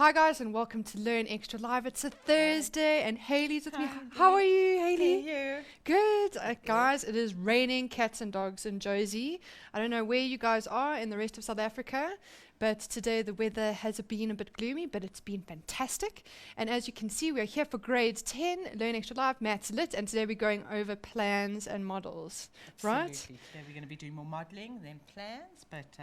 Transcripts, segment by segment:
Hi guys and welcome to Learn Extra Live. It's a Thursday and Haley's with me. Hi, How are Dee. you, Haley? You. Good. Guys, it is raining cats and dogs in Josie. I don't know where you guys are in the rest of South Africa, but today the weather has been a bit gloomy, but it's been fantastic. And as you can see, we're here for grade 10, Learn Extra Live, Maths Lit, and today we're going over plans and models, right? Absolutely. Today we're going to be doing more modelling than plans, but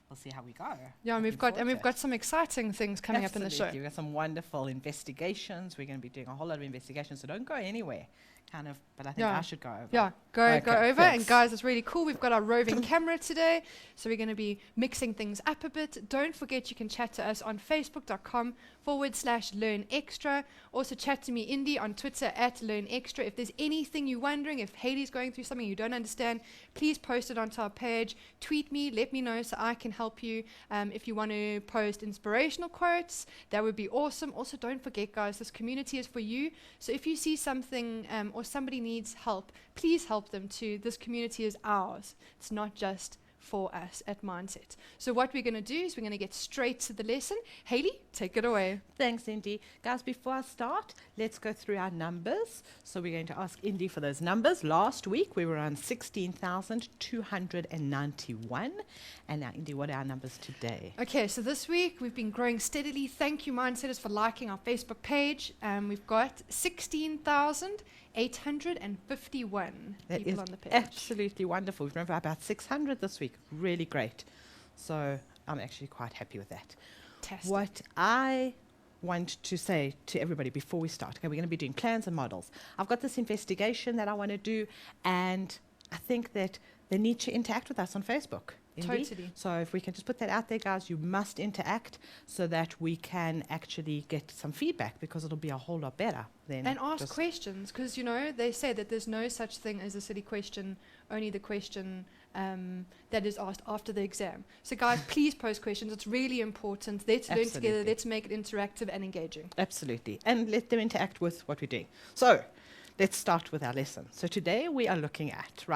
we'll see how we go. Yeah, and Looking we've forward got to some exciting things coming up in the show. Absolutely. We've got some wonderful investigations. We're going to be doing a whole lot of investigations, so don't go anywhere. But I think Yeah. I should go over. Yeah, go Okay, over. And thanks. guys, it's really cool. We've got our roving camera today. So we're going to be mixing things up a bit. Don't forget you can chat to us on facebook.com/learn extra. Also chat to me, Indy, on Twitter @learn extra. If there's anything you're wondering, if Haley's going through something you don't understand, please post it onto our page. Tweet me, let me know so I can help you. If you want to post inspirational quotes, that would be awesome. Also, don't forget, guys, this community is for you. So if you see something or somebody needs help, please help them too. This community is ours. It's not just for us at Mindset. So what we're going to do is we're going to get straight to the lesson. Haley, take it away. Thanks, Indy. Guys, before I start, let's go through our numbers. So we're going to ask Indy for those numbers. Last week, we were on 16,291. And now, Indy, what are our numbers today? Okay, so this week we've been growing steadily. Thank you, Mindsetters, for liking our Facebook page. We've got 16,851 That people is on the page. absolutely wonderful. We've remember about 600 this week. Really great. So I'm actually quite happy with that. Fantastic. What I want to say to everybody before we start, okay, we're going to be doing plans and models. I've got this investigation that I want to do, and I think that they need to interact with us on Facebook. Indy. Totally. So if we can just put that out there, guys, you must interact so that we can actually get some feedback, because it'll be a whole lot better than And ask just questions, because, you know, they say that there's no such thing as a silly question, only the question that is asked after the exam. So, guys, please post questions. It's really important. Let's learn together. Absolutely. Let's make it interactive and engaging. Absolutely. And let them interact with what we're doing. So let's start with our lesson. So today we are looking at,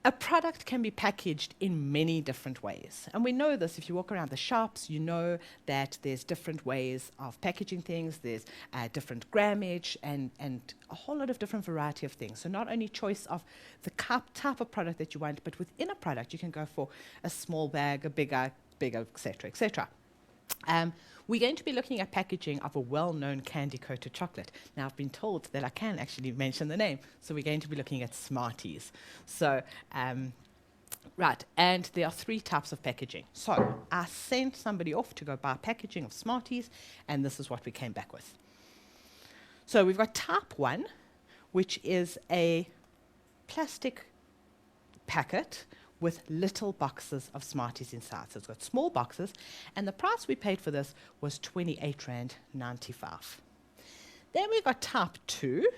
a product can be packaged in many different ways. And we know this. If you walk around the shops, you know that there's different ways of packaging things. There's different grammage and a whole lot of different variety of things. So not only choice of the type of product that you want, but within a product, you can go for a small bag, a bigger, et cetera. We're going to be looking at packaging of a well-known candy-coated chocolate. Now, I've been told that I can actually mention the name, so we're going to be looking at Smarties. So, and there are 3 types of packaging. So, I sent somebody off to go buy packaging of Smarties, and this is what we came back with. So, we've got type 1, which is a plastic packet with little boxes of Smarties inside. So it's got small boxes, and the price we paid for this was 28 Rand 95. Then we've got type 2,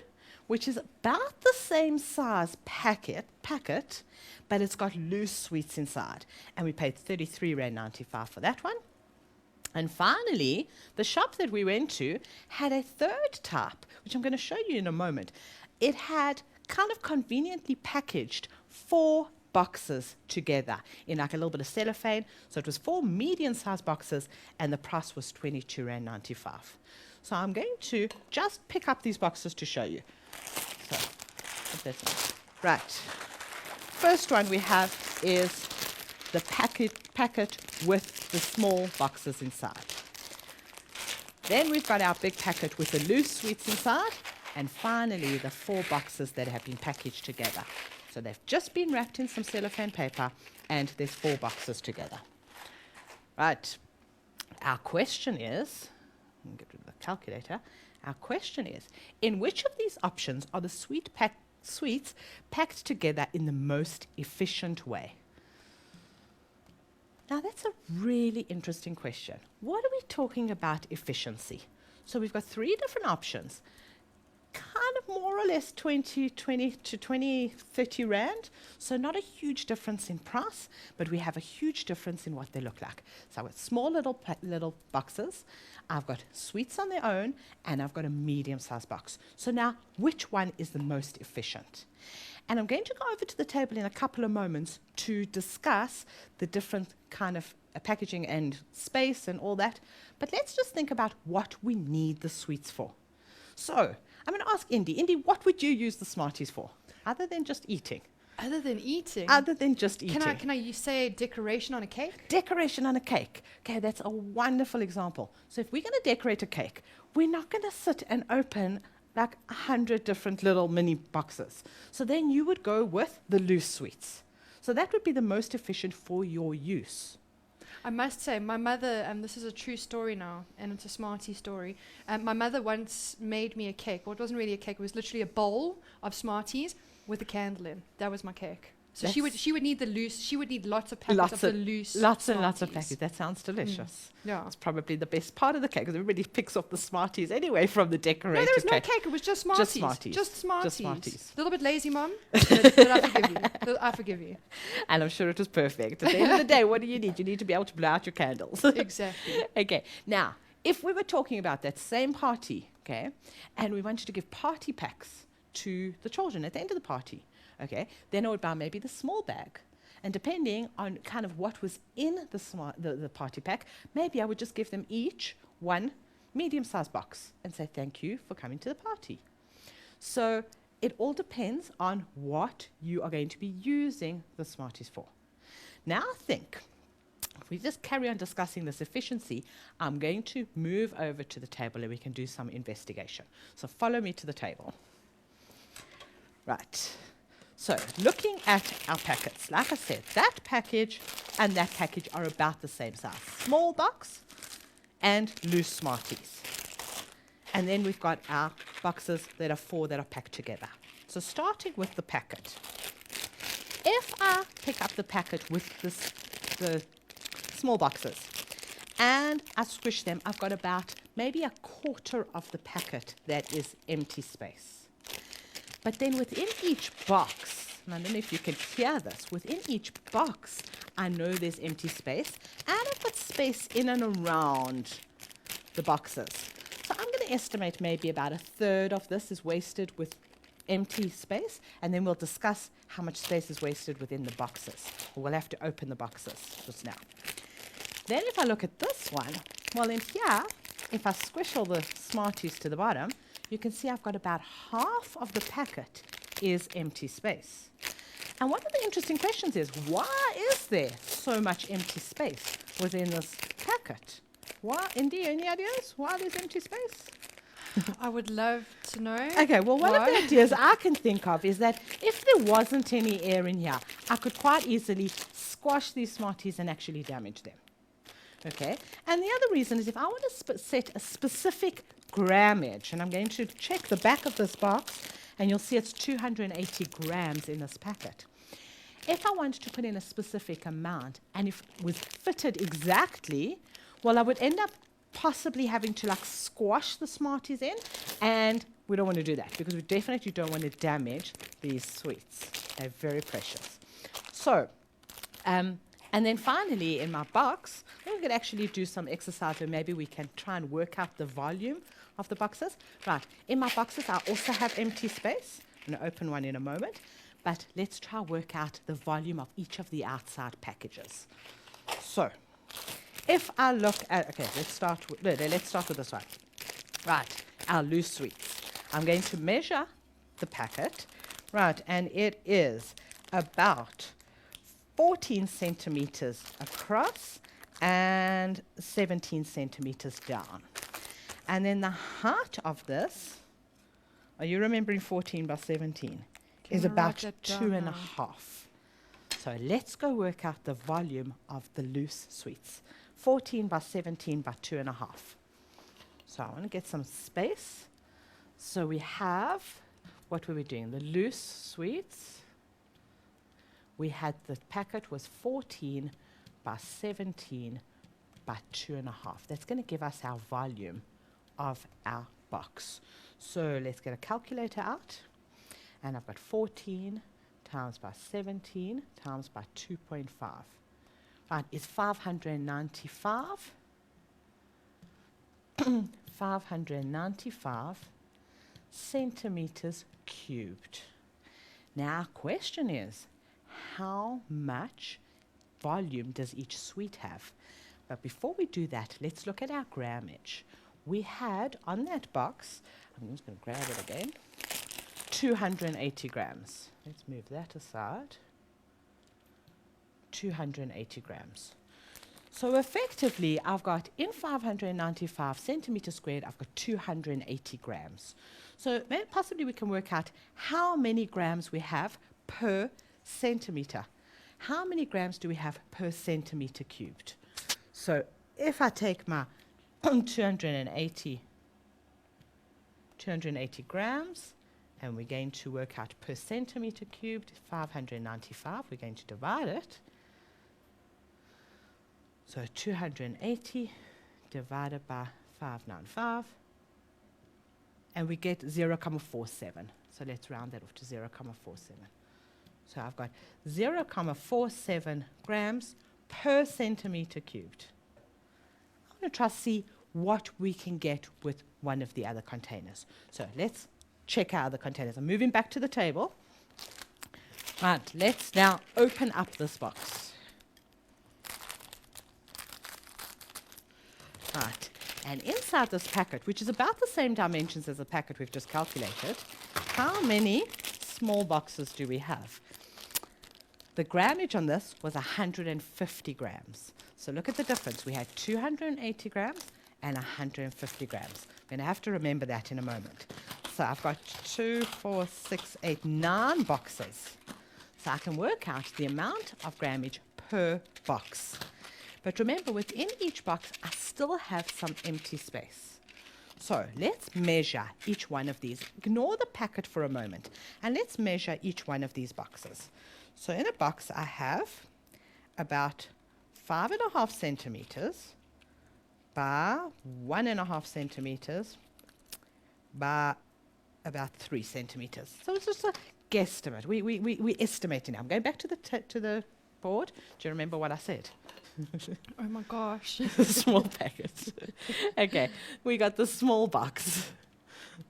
which is about the same size packet, but it's got loose sweets inside, and we paid 33 Rand 95 for that one. And finally, the shop that we went to had a third type, which I'm going to show you in a moment. It had kind of conveniently packaged 4 boxes together in like a little bit of cellophane. So it was 4 medium-sized boxes, and the price was 22 Rand 95. So I'm going to just pick up these boxes to show you. So, put this in. Right. First one we have is the packet with the small boxes inside. Then we've got our big packet with the loose sweets inside, and finally the 4 boxes that have been packaged together. So they've just been wrapped in some cellophane paper, and there's 4 boxes together. Right. Our question is, let me get rid of the calculator. Our question is, in which of these options are the sweets packed together in the most efficient way? Now that's a really interesting question. What are we talking about efficiency? So we've got 3 different options. Kind of more or less 20 to 30 Rand. So not a huge difference in price, but we have a huge difference in what they look like. So I've got small little boxes. I've got sweets on their own, and I've got a medium-sized box. So now, which one is the most efficient? And I'm going to go over to the table in a couple of moments to discuss the different kind of packaging and space and all that. But let's just think about what we need the sweets for. So I'm going to ask Indy. Indy, what would you use the Smarties for, other than just eating? Other than eating? Other than just eating. Can I say decoration on a cake? Decoration on a cake. Okay, that's a wonderful example. So if we're going to decorate a cake, we're not going to sit and open like 100 different little mini boxes. So then you would go with the loose sweets. So that would be the most efficient for your use. I must say, my mother, this is a true story now, and it's a Smartie story. My mother once made me a cake. Well, it wasn't really a cake. It was literally a bowl of Smarties with a candle in. That was my cake. So she would need the loose. She would need lots of packets of the loose. Lots and lots of Smarties. packets. That sounds delicious. Yeah. It's probably the best part of the cake because everybody picks off the Smarties anyway from the decorated No, there was no cake. cake. It was just Smarties. Just Smarties. Just Smarties. Just Smarties. A little bit lazy, Mom, but I forgive you. I forgive you. And I'm sure it was perfect. At the end of the day, what do? You need to be able to blow out your candles. Exactly. Okay, now, if we were talking about that same party, okay, and we wanted to give party packs to the children at the end of the party, okay, then I would buy maybe the small bag. And depending on kind of what was in the party pack, maybe I would just give them each one medium-sized box and say thank you for coming to the party. So it all depends on what you are going to be using the Smarties for. Now I think, if we just carry on discussing this efficiency, I'm going to move over to the table and we can do some investigation. So follow me to the table. Right. So looking at our packets, like I said, that package and that package are about the same size. Small box and loose Smarties. And then we've got our boxes that are 4 that are packed together. So starting with the packet. If I pick up the packet with the small boxes and I squish them, I've got about maybe a quarter of the packet that is empty space. But then within each box, and I don't know if you can hear this, within each box, I know there's empty space, and I've got space in and around the boxes. So I'm going to estimate maybe about a third of this is wasted with empty space, and then we'll discuss how much space is wasted within the boxes. We'll have to open the boxes just now. Then if I look at this one, well in here, if I squish all the Smarties to the bottom, you can see I've got about half of the packet is empty space. And one of the interesting questions is, why is there so much empty space within this packet? Why, Indy, any ideas why there's empty space? I would love to know. Okay, well, one of why. the ideas I can think of is that if there wasn't any air in here, I could quite easily squash these Smarties and actually damage them. Okay, and the other reason is if I want to set a specific grammage, and I'm going to check the back of this box, and you'll see it's 280 grams in this packet. If I wanted to put in a specific amount, and if it was fitted exactly, well, I would end up possibly having to like squash the Smarties in, and we don't want to do that because we definitely don't want to damage these sweets. They're very precious. So, and then finally in my box, we could actually do some exercise where maybe we can try and work out the volume of the boxes. Right, in my boxes I also have empty space. I'm going to open one in a moment, but let's try work out the volume of each of the outside packages. So, if I look at, okay, let's start with this one. Right, our loose sweets. I'm going to measure the packet, right, and it is about 14 centimeters across and 17 centimeters down. And then the height of this, are you remembering 14 by 17? Is about 2.5. So let's go work out the volume of the loose sweets. 14 by 17 by 2.5. So I want to get some space. So we have, what were we doing? The loose sweets. We had the packet was 14 by 17 by 2.5. That's going to give us our volume of our box. So let's get a calculator out. And I've got 14 times by 17 times by 2.5. Right, is 595. 595 centimeters cubed. Now, our question is, how much volume does each sweet have? But before we do that, let's look at our grammage. We had on that box, I'm just going to grab it again, 280 grams. Let's move that aside. 280 grams. So effectively, I've got in 595 centimeters squared, I've got 280 grams. So maybe possibly we can work out how many grams we have per centimeter. How many grams do we have per centimeter cubed? So if I take my 280 grams, and we're going to work out per centimeter cubed, 595, we're going to divide it. So 280 divided by 595, and we get 0.47. So let's round that off to 0.47. So I've got 0.47 grams per centimeter cubed. I'm going to try to see what we can get with one of the other containers. So let's check our other containers. I'm moving back to the table. Right, let's now open up this box. Right, and inside this packet, which is about the same dimensions as the packet we've just calculated, how many small boxes do we have? The grammage on this was 150 grams. So look at the difference. We had 280 grams and 150 grams. I'm going to have to remember that in a moment. So I've got 2, 4, 6, 8, 9 boxes. So I can work out the amount of grammage per box. But remember, within each box, I still have some empty space. So let's measure each one of these. Ignore the packet for a moment, and let's measure each one of these boxes. So in a box, I have about 5.5 centimeters by 1.5 centimeters by about 3 centimeters. So it's just a guesstimate. We're estimating now. I'm going back to the board. Do you remember what I said? Oh my gosh. Small packets. Okay, we got the small box.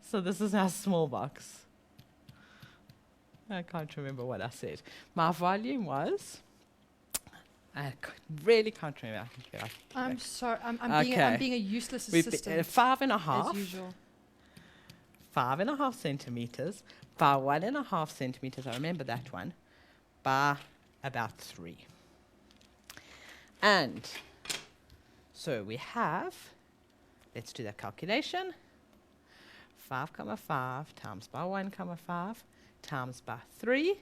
So this is our small box. I can't remember what I said. My volume was, really can't remember. I'm sorry. I'm Okay. being a useless We've assistant. 5.5. As usual. 5.5 centimeters by 1.5 centimeters. I remember that one. By about 3. And so we have, let's do that calculation, 5.5 times by 1.5 times by 3,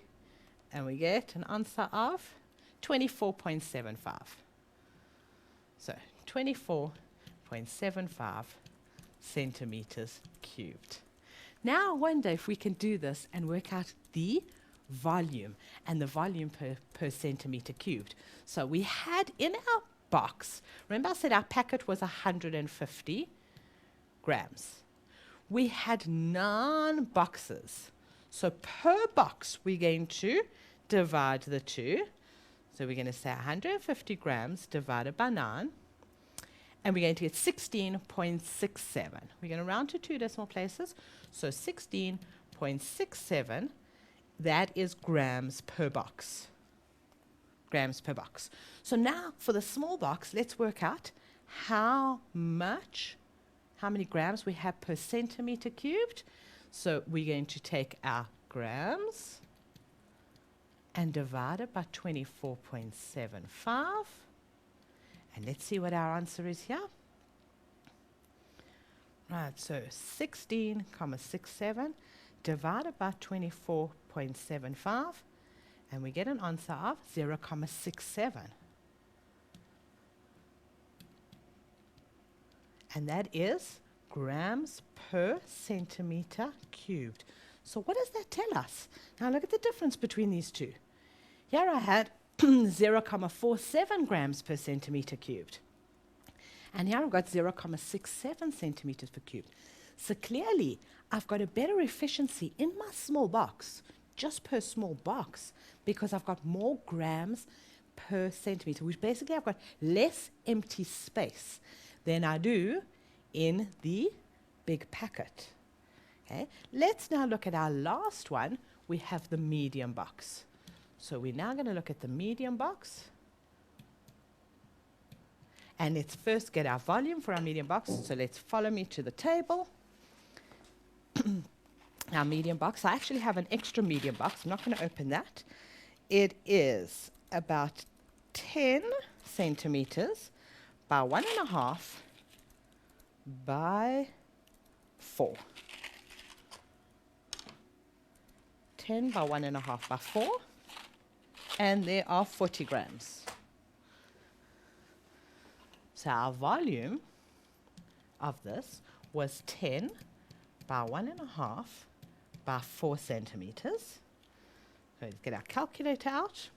and we get an answer of 24.75. So 24.75 centimeters cubed. Now I wonder if we can do this and work out the volume and the volume per centimeter cubed. So we had in our box, remember I said our packet was 150 grams. We had 9 boxes. So per box, we're going to divide the 2. So we're going to say 150 grams divided by 9. And we're going to get 16.67. We're going to round to 2 decimal places. So 16.67, that is grams per box. Grams per box. So now for the small box, let's work out how many grams we have per centimeter cubed. So we're going to take our grams and divide it by 24.75. And let's see what our answer is here. Right, so 16.67 divided by 24.75, and we get an answer of 0.67. And that is grams per centimeter cubed. So what does that tell us? Now look at the difference between these two. Here I had 0.47 grams per centimeter cubed. And here I've got 0.67 centimeters per cube. So clearly, I've got a better efficiency in my small box, just per small box, because I've got more grams per centimeter, which basically I've got less empty space than I do in the big packet. Okay. Let's now look at our last one, we have the medium box. So we're now going to look at the medium box. And let's first get our volume for our medium box. So let's follow me to the table. Our medium box. I actually have an extra medium box. I'm not going to open that. It is about 10 centimeters by 1.5 by 4. 10 by 1.5 by 4. And there are 40 grams. So our volume of this was 10 by 1.5 by 4 centimeters. So let's get our calculator out.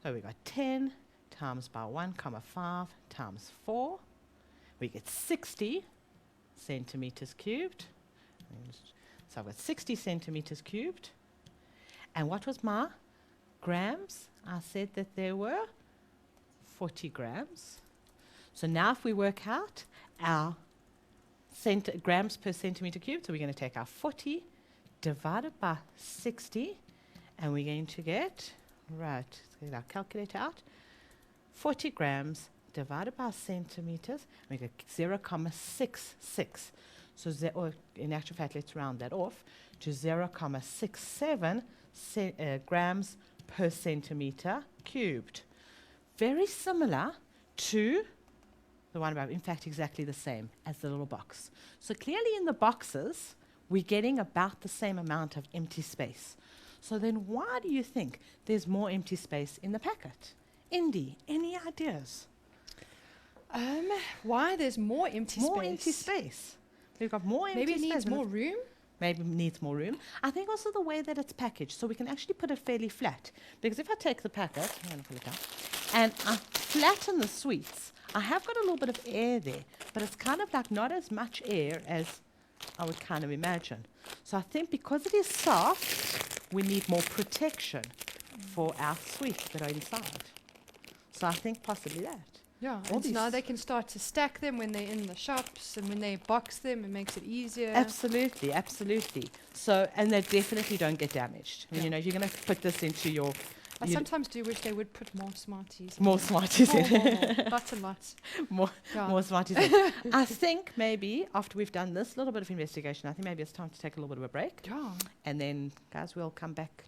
So we got 10 times by 1,5 times 4. We get 60 centimeters cubed. So I've got 60 centimeters cubed. And what was my grams? I said that there were 40 grams. So now if we work out our grams per centimeter cubed, so we're going to take our 40 divided by 60, and we're going to get, right, let's get our calculator out, 40 grams divided by centimeters, we get 0.66. So or in actual fact, let's round that off to 0.67 grams per centimeter cubed. Very similar to the one above, in fact, exactly the same as the little box. So clearly in the boxes, we're getting about the same amount of empty space. So then why do you think there's more empty space in the packet? Indy, any ideas? Why there's more empty space? More empty space. We've got more empty Maybe space. it needs more room? Maybe needs more room. I think also the way that it's packaged, so we can actually put it fairly flat. Because if I take the packet, I'm going to pull it down, and I flatten the sweets, I have got a little bit of air there, but it's kind of like not as much air as I would kind of imagine. So I think because it is soft, we need more protection for our sweets that are inside. So I think possibly that. Yeah, All and so now these- they can start to stack them when they're in the shops, and when they box them, it makes it easier. Absolutely, absolutely. So, and they definitely don't get damaged. Yeah. You know, if you're going to put this into your I you- sometimes do wish they would put more Smarties. more Smarties in. More. Lots and lots. More, Yeah. more Smarties in. I think maybe after we've done this little bit of investigation, I think maybe it's time to take a little bit of a break. Yeah. And then, guys, we'll come back.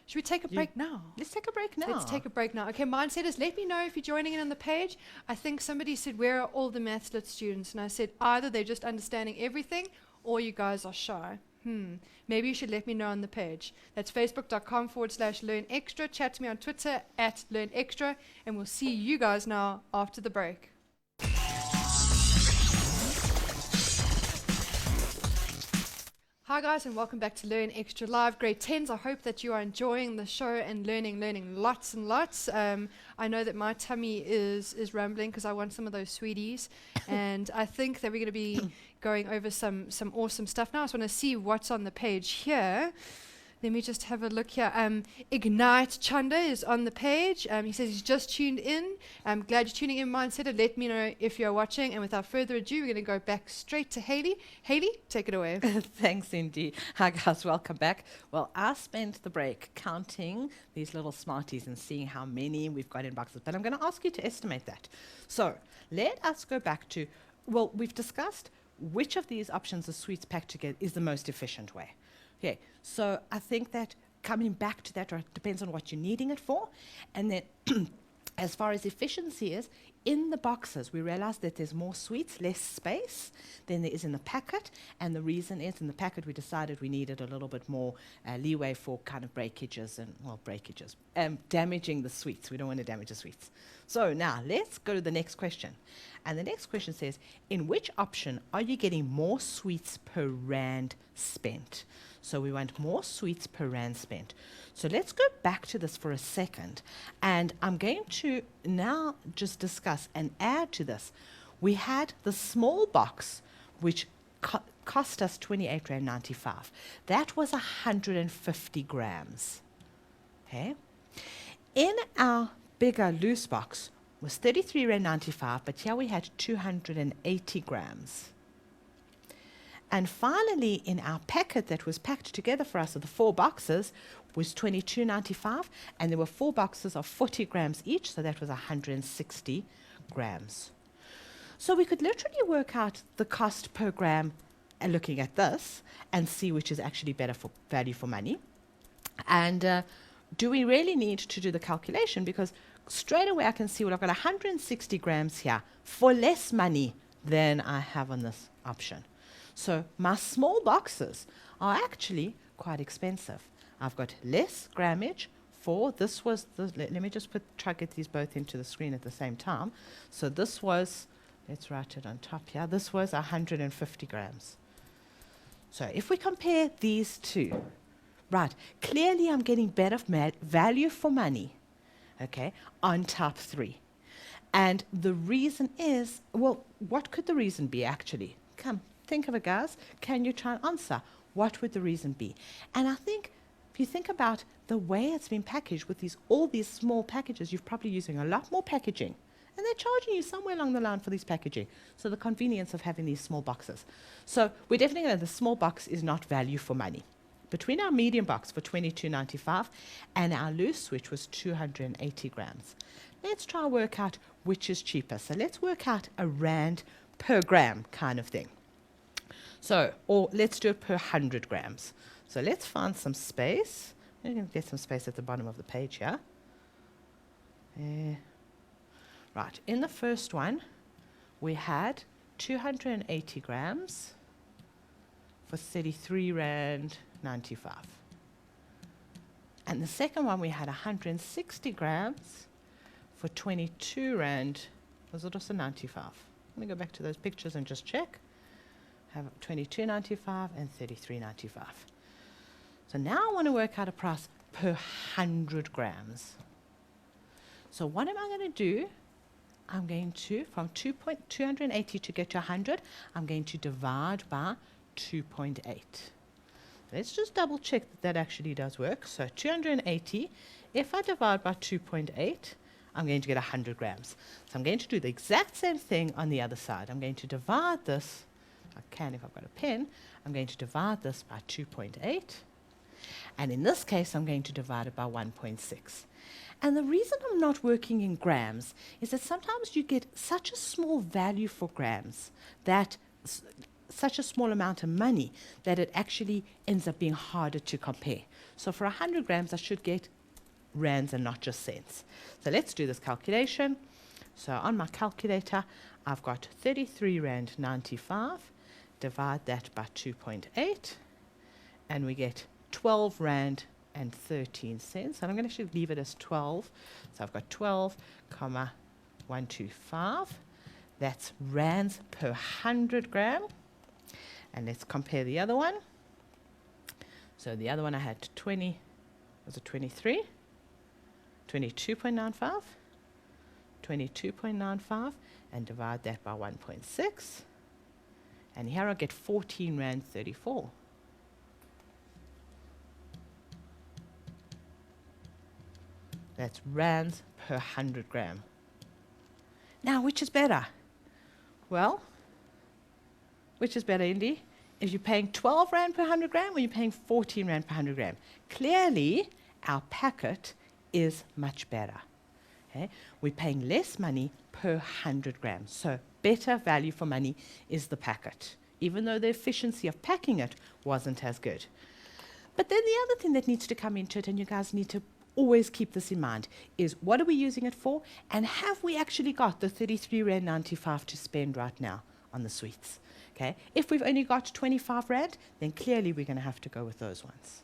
Should we take a You- break now? Let's take a break now. Let's take a break now. Okay, Mindsetters, let me know if you're joining in on the page. I think somebody said, where are all the Maths Lit students? And I said, either they're just understanding everything or you guys are shy. Maybe you should let me know on the page. That's facebook.com/learnextra. Chat to me on Twitter @learnextra. And we'll see you guys now after the break. Hi guys, and welcome back to Learn Extra Live. Grade 10s, I hope that you are enjoying the show and learning lots and lots. I know that my tummy is rumbling because I want some of those sweeties. And I think that we're going to be going over some awesome stuff now. I just want to see what's on the page here. Let me just have a look here. Ignite Chanda is on the page. He says he's just tuned in. I'm glad you're tuning in, Mindsetter. Let me know if you're watching. And without further ado, we're going to go back straight to Haley. Haley, take it away. Thanks, Indy. Hi, guys. Welcome back. Well, I spent the break counting these little Smarties and seeing how many we've got in boxes. But I'm going to ask you to estimate that. So let us go back to, well, we've discussed which of these options of sweets packed together is the most efficient way. Okay, so I think that coming back to that, or it depends on what you're needing it for. And then as far as efficiency is, in the boxes, we realize that there's more sweets, less space than there is in the packet. And the reason is in the packet, we decided we needed a little bit more leeway for kind of breakages and, well, damaging the sweets. We don't want to damage the sweets. So now let's go to the next question. And the next question says, in which option are you getting more sweets per rand spent? So we want more sweets per rand spent. So let's go back to this for a second. And I'm going to now just discuss and add to this. We had the small box, which cost us 28.95 Rand. That was 150 grams. Okay. In our bigger loose box was 33.95 Rand, but here we had 280 grams. And finally, in our packet that was packed together for us of the 4 boxes was $22.95, and there were 4 boxes of 40 grams each, so that was 160 grams. So we could literally work out the cost per gram looking at this and see which is actually better for value for money. And do we really need to do the calculation? Because straight away I can see, well, I've got 160 grams here for less money than I have on this option. So my small boxes are actually quite expensive. I've got less grammage for, this was, let me just try to get these both into the screen at the same time. So this was, let's write it on top here, this was 150 grams. So if we compare these two, right, clearly I'm getting better value for money, okay, on top 3. And the reason is, well, what could the reason be actually? Come, think of it, guys. Can you try and answer? What would the reason be? And I think if you think about the way it's been packaged with all these small packages, you're probably using a lot more packaging. And they're charging you somewhere along the line for this packaging. So the convenience of having these small boxes. So we're definitely going to, the small box is not value for money. Between our medium box for $22.95 and our loose, which was 280 grams. Let's try and work out which is cheaper. So let's work out a rand per gram kind of thing. So, or let's do it per 100 grams. So let's find some space. I'm going to get some space at the bottom of the page here. Right, in the first one, we had 280 grams for 33 Rand 95. And the second one, we had 160 grams for 22 Rand, was it also 95? Let me go back to those pictures and just check. Have 22.95 and 33.95. So now I want to work out a price per 100 grams. So what am I going to do? I'm going to, from 280 to get to 100, I'm going to divide by 2.8. Let's just double check that that actually does work. So 280, if I divide by 2.8, I'm going to get 100 grams. So I'm going to do the exact same thing on the other side. I'm going to divide this, I can if I've got a pen, I'm going to divide this by 2.8. And in this case, I'm going to divide it by 1.6. And the reason I'm not working in grams is that sometimes you get such a small value for grams, that such a small amount of money, that it actually ends up being harder to compare. So for 100 grams, I should get rands and not just cents. So let's do this calculation. So on my calculator, I've got 33 Rand 95. Divide that by 2.8, and we get 12 Rand and 13 cents. And I'm going to actually leave it as 12. So I've got 12,125. That's rands per 100 gram. And let's compare the other one. So the other one I had 20, was it 23? 22.95. 22.95, and divide that by 1.6. And here I get 14 Rand 34. That's rands per 100 gram. Now, which is better? Well, which is better, Indy? Is you paying 12 Rand per 100 gram or you're paying 14 Rand per 100 gram? Clearly, our packet is much better. Okay? We're paying less money per 100 grams. So better value for money is the packet, even though the efficiency of packing it wasn't as good. But then the other thing that needs to come into it, and you guys need to always keep this in mind, is what are we using it for? And have we actually got the 33 Rand 95 to spend right now on the sweets? Okay? If we've only got 25 Rand, then clearly we're going to have to go with those ones.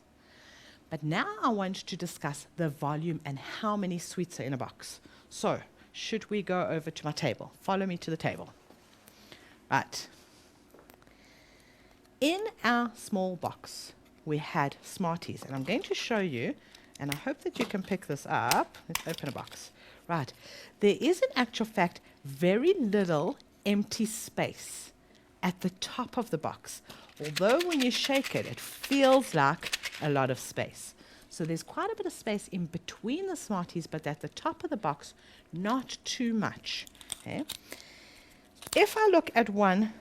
But now I want to discuss the volume and how many sweets are in a box. So, should we go over to my table? Follow me to the table. Right. In our small box, we had Smarties. And I'm going to show you, and I hope that you can pick this up. Let's open a box. Right. There is, in actual fact, very little empty space at the top of the box. Although when you shake it, it feels like a lot of space. So there's quite a bit of space in between the Smarties, but at the top of the box, not too much. Okay? If I look at one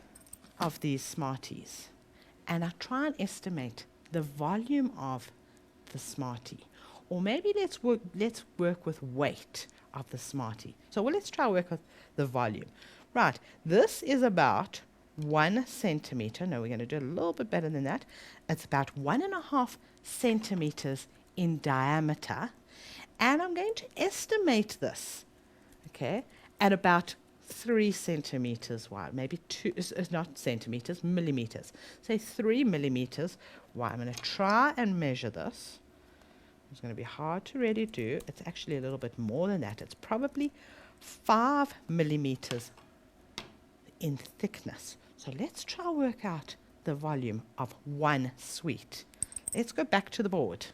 of these Smarties, and I try and estimate the volume of the Smartie. Or maybe let's work with weight of the Smartie. So let's try work with the volume. Right, this is about 1 centimeter. No, we're going to do a little bit better than that. It's about 1.5 centimeters in diameter. And I'm going to estimate this, okay, at about 3 centimeters wide, maybe 2, it's not centimeters, millimeters. Say 3 millimeters wide. I'm going to try and measure this. It's going to be hard to really do. It's actually a little bit more than that. It's probably 5 millimeters in thickness. So let's try work out the volume of 1 sweet. Let's go back to the board.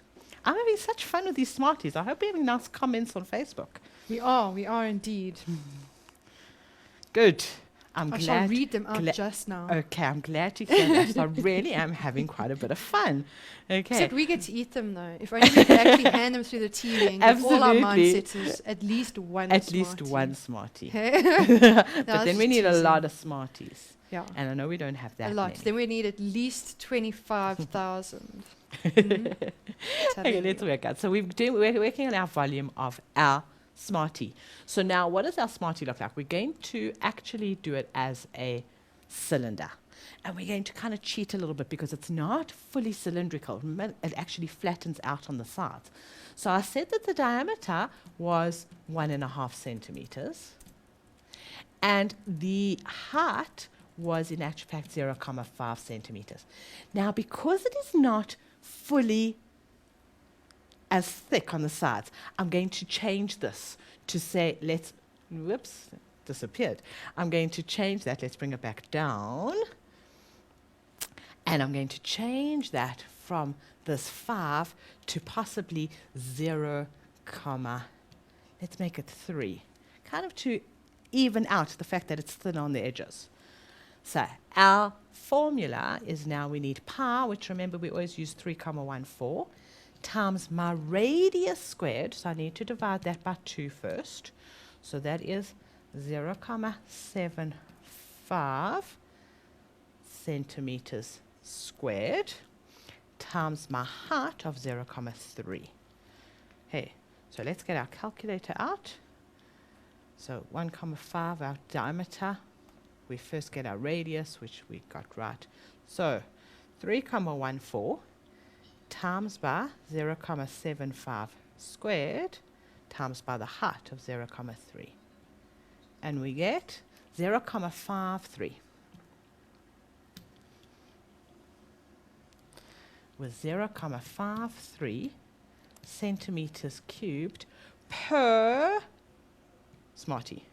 I'm having such fun with these Smarties. I hope you're having nice comments on Facebook. We are indeed. Good. I I'm shall glad. read them out just now. Okay, I'm glad to hear that. So I really am having quite a bit of fun. Okay. Except we get to eat them though. If only we could actually hand them through the TV and give all our Absolutely. mindsets is at least one At least Smartie. one Smartie. No, But that's then we just need a teasing. lot of Smarties. Yeah, And I know we don't have that a lot. many. Then we need at least 25,000. Okay, let's work out. So we're working on our volume of our Smartie. So now what does our Smartie look like? We're going to actually do it as a cylinder. And we're going to kind of cheat a little bit because it's not fully cylindrical. It actually flattens out on the sides. So I said that the diameter was 1.5 centimeters. And the height was in actual fact 0.5 centimeters. Now, because it is not fully as thick on the sides, I'm going to change this to say, whoops, disappeared. I'm going to change that. Let's bring it back down. And I'm going to change that from this 5 to possibly 0, let's make it 3. Kind of to even out the fact that it's thin on the edges. So our formula is now we need pi, which remember we always use 3,14, times my radius squared. So I need to divide that by 2 first. So that is 0.75 centimeters squared times my height of 0.3. Hey, so let's get our calculator out. So 1.5 our diameter. We first get our radius, which we got right. So 3.14 times by 0.75 squared times by the height of 0.3. And we get 0.53. With 0.53 centimeters cubed per Smartie.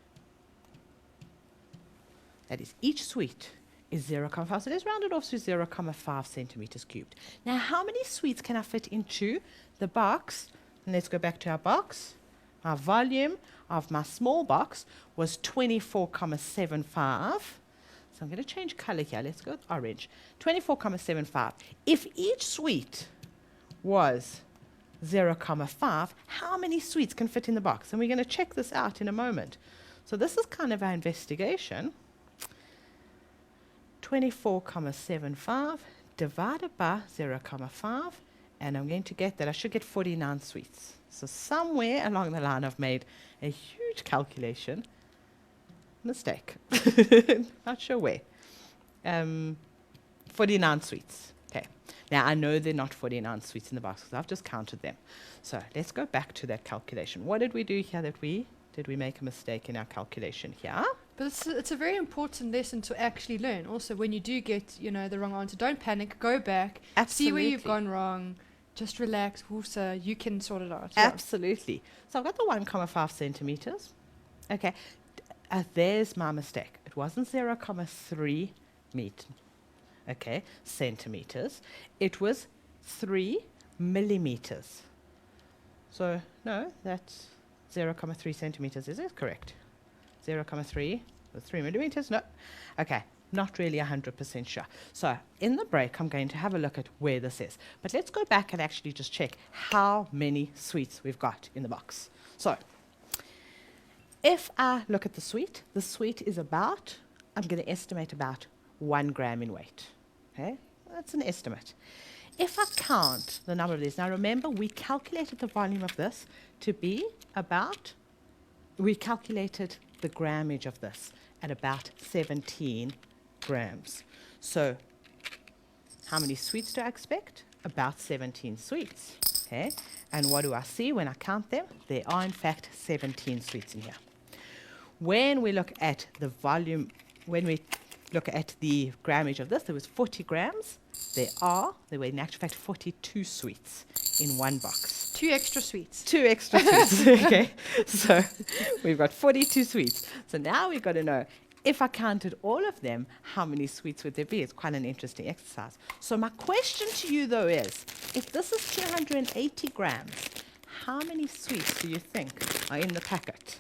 That is, each sweet is 0.5. So let's round it off to 0.5 centimeters cubed. Now, how many sweets can I fit into the box? And let's go back to our box. Our volume of my small box was 24.75. So I'm going to change color here. Let's go with orange. 24.75. If each sweet was 0.5, how many sweets can fit in the box? And we're going to check this out in a moment. So this is kind of our investigation. 24.75 divided by 0.5, and I'm going to get that. I should get 49 sweets. So somewhere along the line I've made a huge calculation mistake. Not sure where. 49 sweets. Okay. Now, I know there are not 49 sweets in the box because I've just counted them. So let's go back to that calculation. What did we do here did we make a mistake in our calculation here? But it's a very important lesson to actually learn. Also, when you do get, the wrong answer, don't panic. Go back, see where you've gone wrong. Just relax, Woosa, you can sort it out. Yeah. Absolutely. So I've got the 1.5 centimeters. Okay, there's my mistake. It wasn't 0.3 centimeters. It was 3 millimeters. So no, that's 0.3 centimeters. Is it correct? 0.3 or 3 millimeters? No. Okay. Not really 100% sure. So in the break, I'm going to have a look at where this is. But let's go back and actually just check how many sweets we've got in the box. So if I look at the sweet is about, I'm going to estimate about 1 gram in weight. Okay, That's an estimate. If I count the number of these, now remember we calculated the volume of this to be about, we calculated the grammage of this at about 17 grams. So how many sweets do I expect? About 17 sweets. Okay, and what do I see when I count them? There are in fact 17 sweets in here. When we look at the volume, when we look at the grammage of this, there was 40 grams. There were in actual fact 42 sweets in one box. 2 extra sweets. 2 extra sweets. Okay, so we've got 42 sweets. So now we've got to know, if I counted all of them, how many sweets would there be? It's quite an interesting exercise. So my question to you though is, if this is 280 grams, how many sweets do you think are in the packet?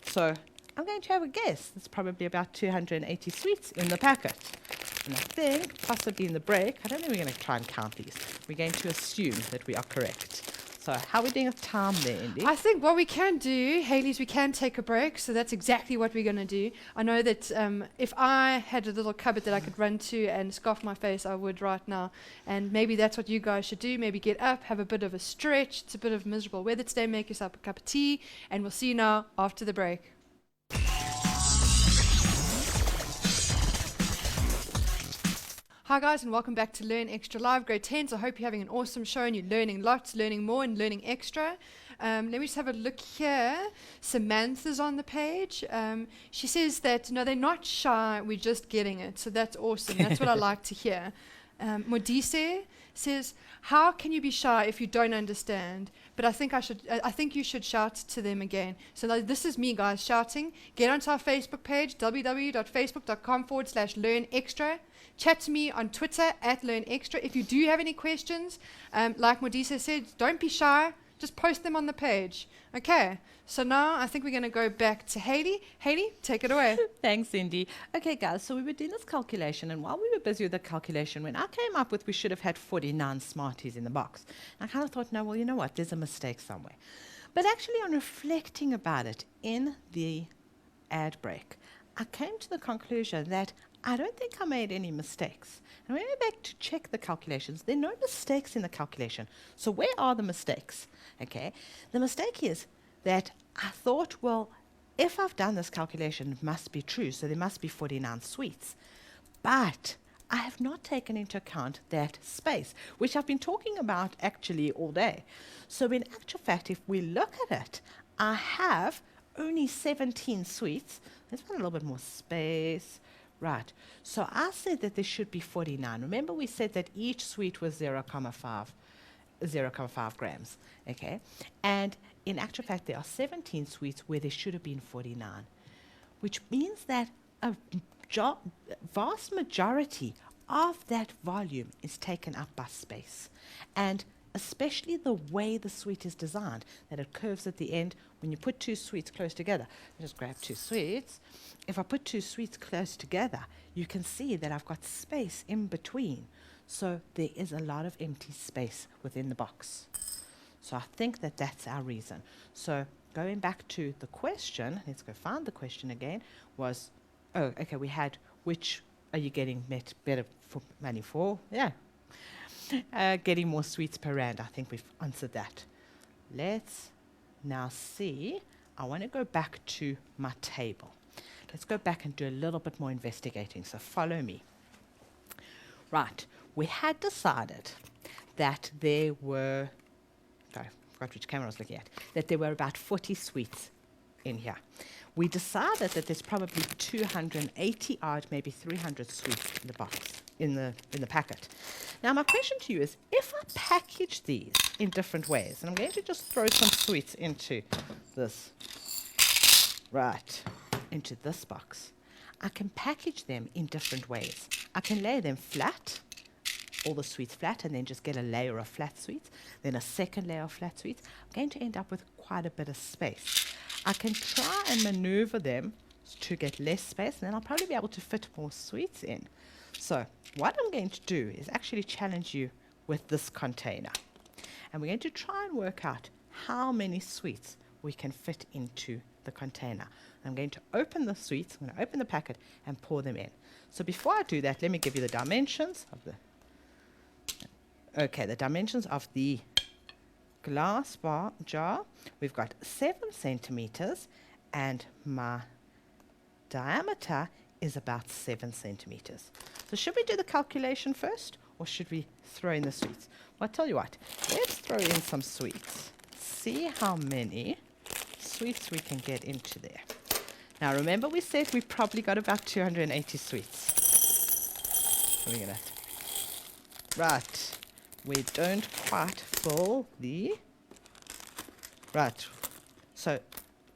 So I'm going to have a guess. It's probably about 280 sweets in the packet. And I think, possibly in the break, I don't think we're going to try and count these. We're going to assume that we are correct. So how are we doing with time there, Indy? I think what we can do, Hayley, is we can take a break. So that's exactly what we're going to do. I know that if I had a little cupboard that I could run to and scarf my face, I would right now. And maybe that's what you guys should do. Maybe get up, have a bit of a stretch. It's a bit of miserable weather today. Make yourself a cup of tea. And we'll see you now after the break. Hi guys, and welcome back to Learn Extra Live, grade 10s. I hope you're having an awesome show and you're learning lots, learning more and learning extra. Let me just have a look here. Samantha's on the page. She says that, no, they're not shy, we're just getting it. So that's awesome. That's what I like to hear. Modise says, how can you be shy if you don't understand? But I think you should shout to them again. So this is me, guys, shouting. Get onto our Facebook page, www.facebook.com/learnextra. Chat to me on Twitter @LearnExtra. If you do have any questions, like Modisa said, don't be shy. Just post them on the page. Okay, so now I think we're going to go back to Hayley. Hayley, take it away. Thanks, Indy. Okay, guys, so we were doing this calculation, and while we were busy with the calculation, when I came up with we should have had 49 Smarties in the box, I kind of thought, no, well, you know what, there's a mistake somewhere. But actually, on reflecting about it in the ad break, I came to the conclusion that I don't think I made any mistakes. And when I went back to check the calculations, there are no mistakes in the calculation. So where are the mistakes? Okay, the mistake is that I thought, well, if I've done this calculation, it must be true, so there must be 49 sweets. But I have not taken into account that space, which I've been talking about actually all day. So in actual fact, if we look at it, I have only 17 sweets. Let's put a little bit more space. Right, so I said that there should be 49. Remember we said that each sweet was 0.5 grams, okay? And in actual fact, there are 17 sweets where there should have been 49, which means that a vast majority of that volume is taken up by space. And especially the way the sweet is designed, that it curves at the end. When you put 2 sweets close together, I just grab 2 sweets. If I put 2 sweets close together, you can see that I've got space in between. So there is a lot of empty space within the box. So I think that that's our reason. So going back to the question, let's go find the question again, was, oh, okay, we had, which are you getting better for money for? Yeah. Getting more sweets per rand. I think we've answered that. Let's now see. I want to go back to my table. Let's go back and do a little bit more investigating. So follow me. Right. We had decided that there were, sorry, I forgot which camera I was looking at, that there were about 40 sweets in here. We decided that there's probably 280 odd, maybe 300 sweets in the box, in the packet. Now my question to you is, if I package these in different ways, and I'm going to just throw some sweets into this, right, into this box, I can package them in different ways. I can lay them flat, all the sweets flat, and then just get a layer of flat sweets, then a second layer of flat sweets. I'm going to end up with quite a bit of space. I can try and maneuver them to get less space, and then I'll probably be able to fit more sweets in. So what I'm going to do is actually challenge you with this container. And we're going to try and work out how many sweets we can fit into the container. I'm going to open the sweets, I'm going to open the packet and pour them in. So before I do that, let me give you the dimensions of the Okay, the dimensions of the glass jar, we've got 7 centimeters, and my diameter is about 7 centimeters. So should we do the calculation first, or should we throw in the sweets? Well, I'll tell you what, let's throw in some sweets. See how many sweets we can get into there. Now remember we said we probably got about 280 sweets. So we're gonna, right, we don't quite fill the, right, so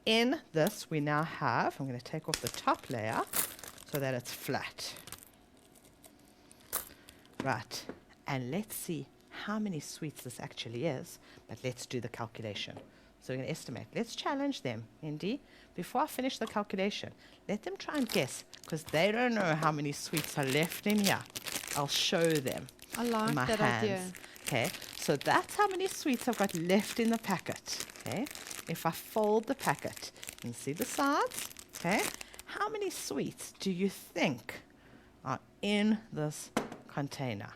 in this we now have, I'm going to take off the top layer so that it's flat. Right, and let's see how many sweets this actually is, but let's do the calculation. So we're going to estimate. Let's challenge them, Indy. Before I finish the calculation, let them try and guess, because they don't know how many sweets are left in here. I'll show them. I like in my that hands. idea. Okay, so that's how many sweets I've got left in the packet. Okay, if I fold the packet, you can see the sides. Okay, how many sweets do you think are in this container?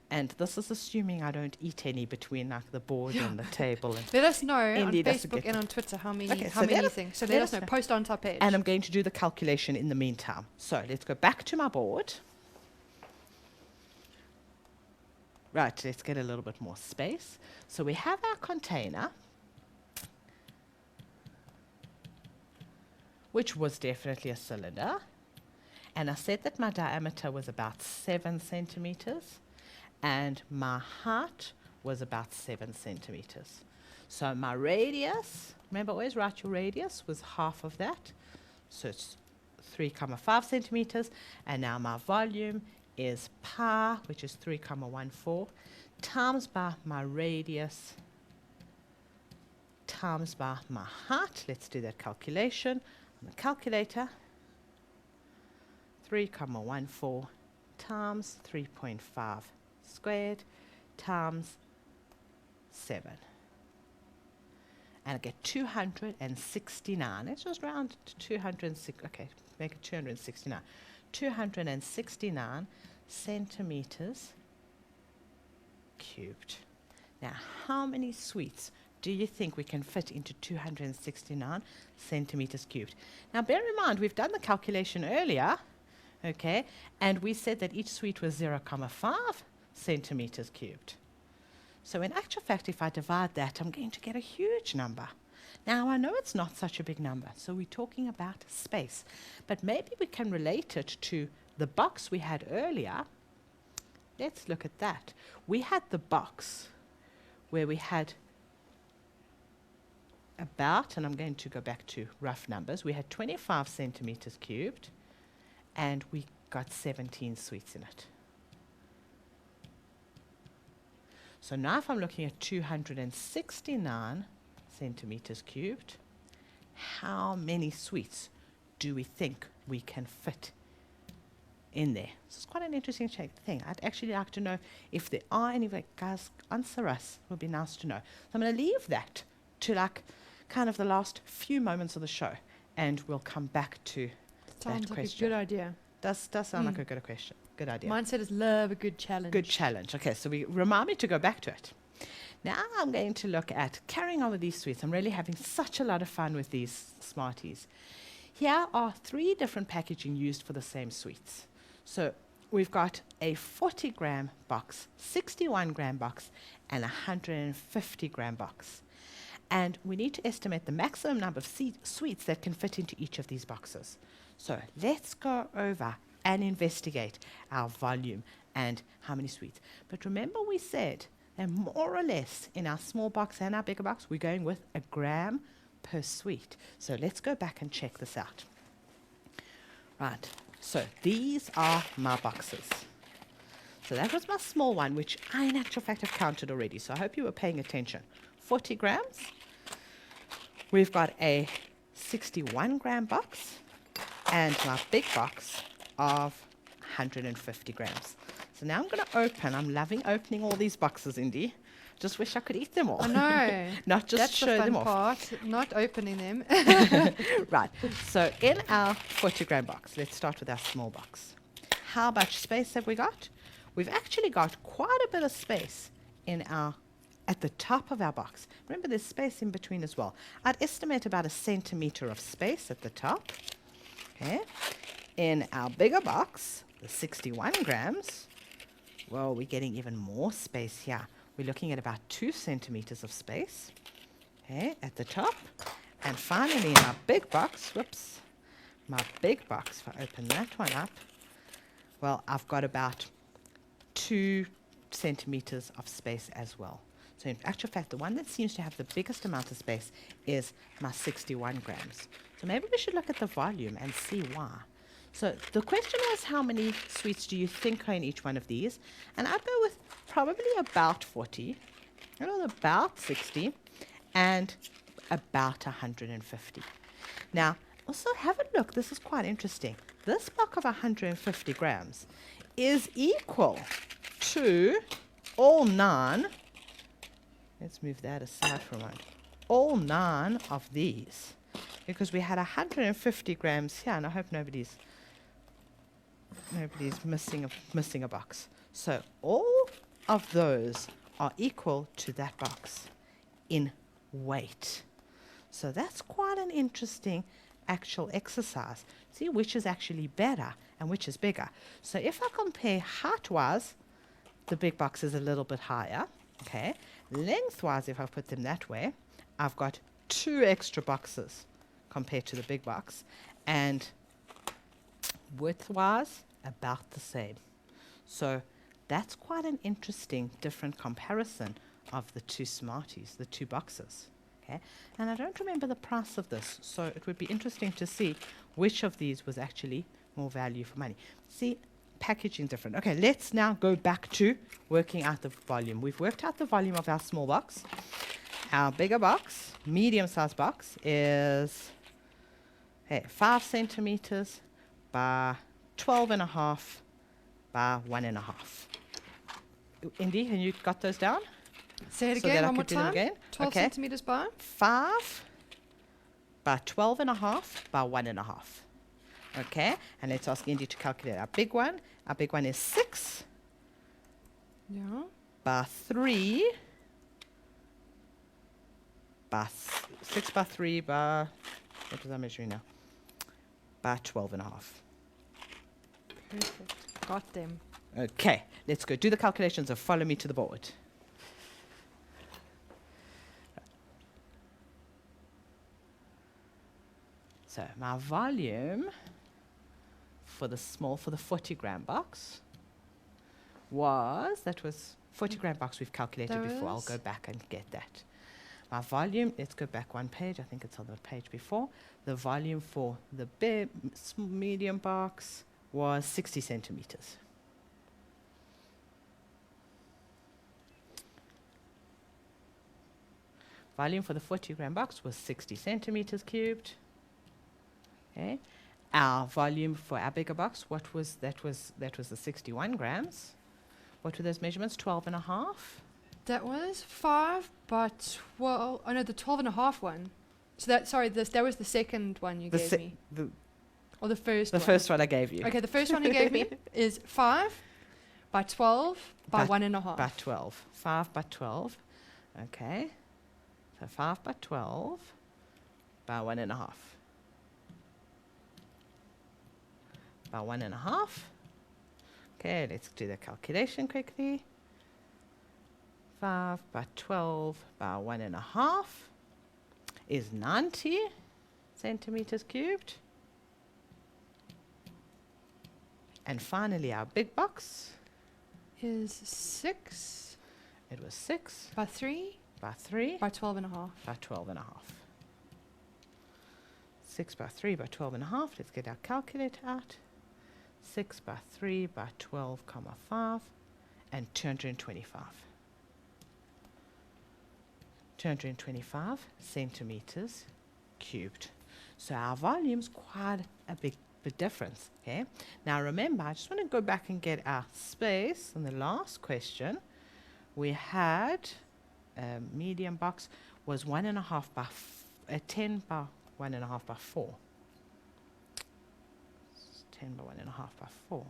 And this is assuming I don't eat any between like the board and the table. And Let us know on Indeed, that's a Facebook good and on Twitter how many Okay, how so many let us- things. So let let us us know. know. Post on our page. And I'm going to do the calculation in the meantime. So let's go back to my board. Right, let's get a little bit more space. So we have our container, which was definitely a cylinder. And I said that my diameter was about 7 centimeters and my height was about 7 centimeters. So my radius, remember always write your radius, was half of that. So it's 3,5 centimeters. And now my volume is pi, which is 3,14, times by my radius times by my height. Let's do that calculation on the calculator. 3,14 times 3.5 squared times 7. And I get 269. Let's just round to 206. Okay, make it 269. 269 centimeters cubed. Now, how many sweets do you think we can fit into 269 centimeters cubed? Now, bear in mind, we've done the calculation earlier, okay, and we said that each sweet was 0,5 centimeters cubed. So in actual fact, if I divide that, I'm going to get a huge number. Now, I know it's not such a big number, so we're talking about space. But maybe we can relate it to the box we had earlier. Let's look at that. We had the box where we had about, and I'm going to go back to rough numbers, we had 25 centimeters cubed, and we got 17 sweets in it. So now if I'm looking at 269 centimeters cubed, how many sweets do we think we can fit in there? This is quite an interesting thing. I'd actually like to know if there are any way. Guys, answer us. It would be nice to know. So I'm going to leave that to like kind of the last few moments of the show, and we'll come back to Sounds that like question. a good idea. Does sound like a good question. Good idea. Mindset is love a good challenge. Good challenge. Okay, so we remind me to go back to it. Now I'm going to look at carrying on with these sweets. I'm really having such a lot of fun with these Smarties. Here are 3 different packaging used for the same sweets. So we've got a 40-gram box, 61-gram box, and a 150-gram box. And we need to estimate the maximum number of sweets that can fit into each of these boxes. So let's go over and investigate our volume and how many sweets. But remember we said that more or less in our small box and our bigger box, we're going with a gram per sweet. So let's go back and check this out. Right, so these are my boxes. So that was my small one, which I in actual fact have counted already. So I hope you were paying attention. 40 grams. We've got a 61-gram box and my big box of 150 grams. So now I'm going to open. I'm loving opening all these boxes, Indy. Just wish I could eat them all. I know. Not just That's show the them fun off. part, not opening them. Right. So in our 40-gram box, let's start with our small box. How much space have we got? We've actually got quite a bit of space at the top of our box. Remember, there's space in between as well. I'd estimate about 1 centimeter of space at the top. Okay. In our bigger box, the 61 grams, well, we're getting even more space here. We're looking at about 2 centimeters of space, okay, at the top. And finally, in our big box, my big box, if I open that one up, well, I've got about 2 centimeters of space as well. So in actual fact, the one that seems to have the biggest amount of space is my 61 grams. So maybe we should look at the volume and see why. So the question was, how many sweets do you think are in each one of these? And I'd go with probably about 40, about 60, and about 150. Now, also have a look. This is quite interesting. This block of 150 grams is equal to all 9. Let's move that aside for a moment. All 9 of these. Because we had 150 grams here, and I hope nobody's missing a box. So all of those are equal to that box in weight. So that's quite an interesting actual exercise. See which is actually better and which is bigger. So if I compare height-wise, the big box is a little bit higher. Okay. Lengthwise, if I put them that way, I've got 2 extra boxes compared to the big box. And width-wise, about the same. So that's quite an interesting different comparison of the 2 Smarties, the 2 boxes. Okay, and I don't remember the price of this, so it would be interesting to see which of these was actually more value for money. See, packaging different. Okay, let's now go back to working out the volume. We've worked out the volume of our small box. Our bigger box, medium-sized box, is 5 centimeters by 12.5 by 1.5. Indy, have you got those down? Say it So that again, I one more could do them time. again? 12 Okay. centimeters by? 5 by 12.5 by 1.5. Okay, and let's ask Indy to calculate our big one. Our big one is 6 Yeah. by 3 by 6 by 3 by, what was I measuring now? By 12.5. Perfect. Got them. Okay, let's go do the calculations and follow me to the board. So my volume for the 40 gram box that was 40 gram box we've calculated before. I'll go back and get that. My volume, let's go back one page. I think it's on the page before. The volume for the medium box was 60 centimeters. Volume for the 40 gram box was 60 centimeters cubed. Okay. Our volume for our bigger box, that was the 61 grams. What were those measurements? 12.5? That was 5 by 12. Oh no, the 12.5 one. So that was the second one you gave me. Or the first one? The first one I gave you. Okay, the first one you gave me is 5 by 12 by 1.5. By 12. 5 by 12. Okay. So 5 by 12 by 1.5. By 1.5. Okay, let's do the calculation quickly. 5 by 12 by 1.5 is 90 centimeters cubed. And finally, our big box Is 6 it was 6 by 3 by 3 by 12.5. by 12.5. 6 by 3 by 12.5. Let's get our calculator out. 6 by 3 by 12, 5, and 225. 225 centimeters cubed. So our volume's quite a big difference. Okay. Now remember, I just want to go back and get our space on the last question. We had medium box was 1.5 by 10 by 1.5 by 4. 10 by 1.5 by 4.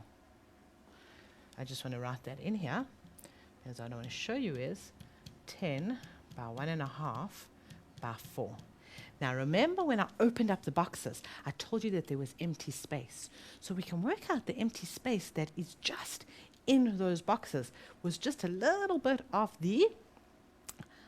I just want to write that in here. as I want to show you is 10 by 1.5 by 4. Now remember when I opened up the boxes, I told you that there was empty space. So we can work out the empty space that is just in those boxes was just a little bit of the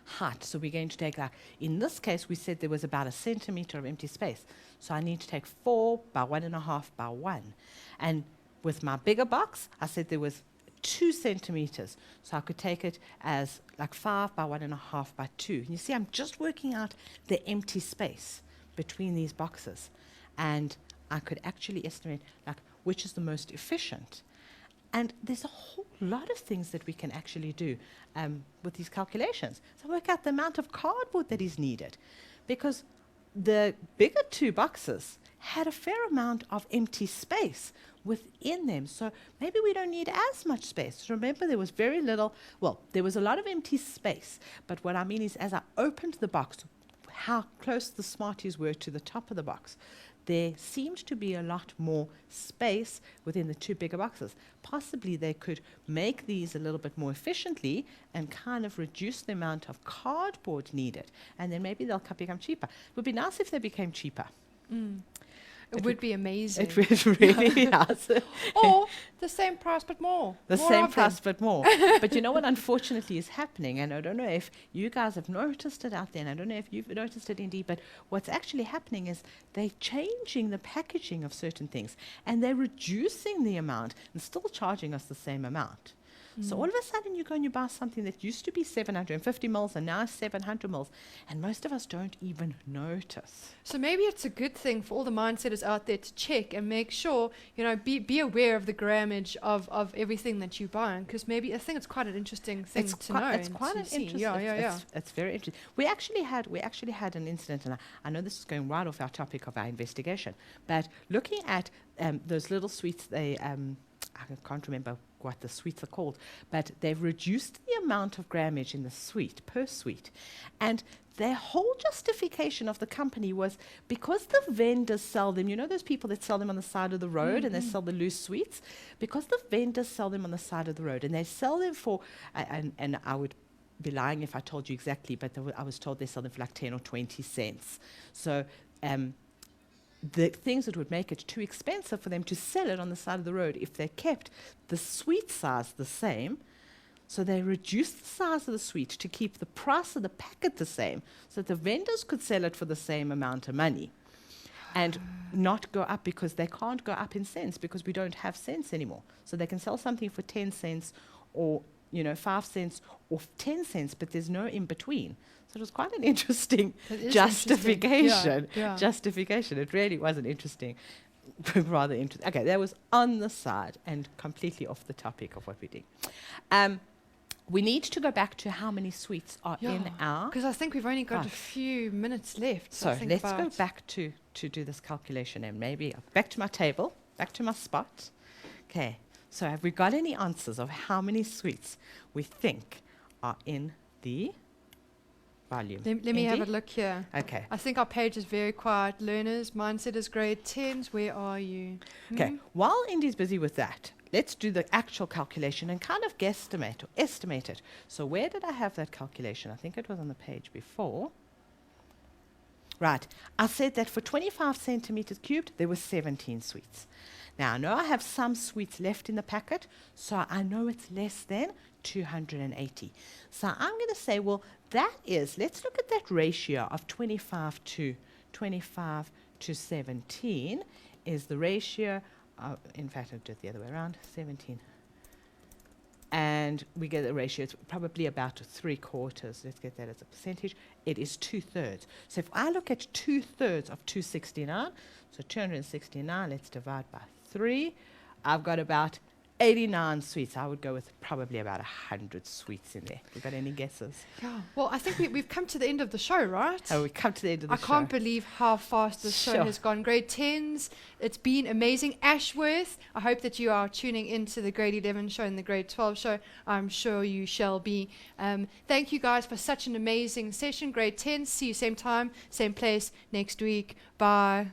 height. So we're going to take, in this case, we said there was about 1 centimeter of empty space. So I need to take 4 by 1.5 by 1. And with my bigger box, I said there was 2 centimeters. So I could take it as like 5 by 1.5 by 2. And you see, I'm just working out the empty space between these boxes. And I could actually estimate like which is the most efficient. And there's a whole lot of things that we can actually do with these calculations. So work out the amount of cardboard that is needed. Because the bigger 2 boxes had a fair amount of empty space within them. So maybe we don't need as much space. Remember, there was very little, well, there was a lot of empty space. But what I mean is, as I opened the box, how close the Smarties were to the top of the box, there seemed to be a lot more space within the 2 bigger boxes. Possibly they could make these a little bit more efficiently and kind of reduce the amount of cardboard needed. And then maybe they'll become cheaper. It would be nice if they became cheaper. It would be amazing. It would really nice. Or the same price but more. The More same of price, them. but more. But you know what unfortunately is happening, and I don't know if you guys have noticed it out there, and I don't know if you've noticed it indeed, but what's actually happening is they're changing the packaging of certain things, and they're reducing the amount and still charging us the same amount. So all of a sudden you go and you buy something that used to be 750 mils and now is 700 mils, and most of us don't even notice. So maybe it's a good thing for all the mindsetters out there to check and make sure, be aware of the grammage of everything that you buy, because maybe I think it's quite an interesting thing to know. It's and quite to an see. interesting. Yeah. It's very interesting. We actually had an incident, and I know this is going right off our topic of our investigation, but looking at those little sweets, I can't remember what the sweets are called, but they've reduced the amount of grammage in the sweet, per sweet. And their whole justification of the company was because the vendors sell them, you know those people that sell them on the side of the road and they sell the loose sweets? Because the vendors sell them on the side of the road and they sell them for, and I would be lying if I told you exactly, but I was told they sell them for like 10 or 20 cents. So the things that would make it too expensive for them to sell it on the side of the road if they kept the sweet size the same. So they reduced the size of the sweet to keep the price of the packet the same so that the vendors could sell it for the same amount of money and not go up, because they can't go up in cents because we don't have cents anymore. So they can sell something for 10 cents or 5 cents or 10 cents, but there's no in between. So it was quite an interesting justification. Yeah. Justification. It really was an interesting, rather interesting. Okay, that was on the side and completely off the topic of what we did. We need to go back to how many sweets are in our. Because I think we've only got Right. a few minutes left. So think let's go about back to do this calculation, and maybe back to my table, back to my spot. Okay. So have we got any answers of how many sweets we think are in the volume? Let me have a Indy? look here. Okay. I think our page is very quiet. Learners, mindsetters, grade 10s, where are you? Okay. While Indy's busy with that, let's do the actual calculation and kind of guesstimate or estimate it. So where did I have that calculation? I think it was on the page before. Right. I said that for 25 centimeters cubed, there were 17 sweets. Now, I know I have some sweets left in the packet, so I know it's less than 280. So I'm going to say, well, that is, let's look at that ratio of 25 to 17 is the ratio of, in fact, I'll do it the other way around, 17. And we get a ratio, it's probably about 3/4. Let's get that as a percentage. It is 2/3. So if I look at 2/3 of 269, so 269, let's divide by 3. I've got about 89 sweets. I would go with probably about 100 sweets in there. You got any guesses? Yeah. Well, I think we've come to the end of the show, right? Oh, we come to the end of the I show. can't believe how fast this show Sure. has gone. Grade 10s, it's been amazing. Ashworth, I hope that you are tuning into the grade 11 show and the grade 12 show. I'm sure you shall be. Thank you guys for such an amazing session. Grade 10, see you same time, same place next week. Bye.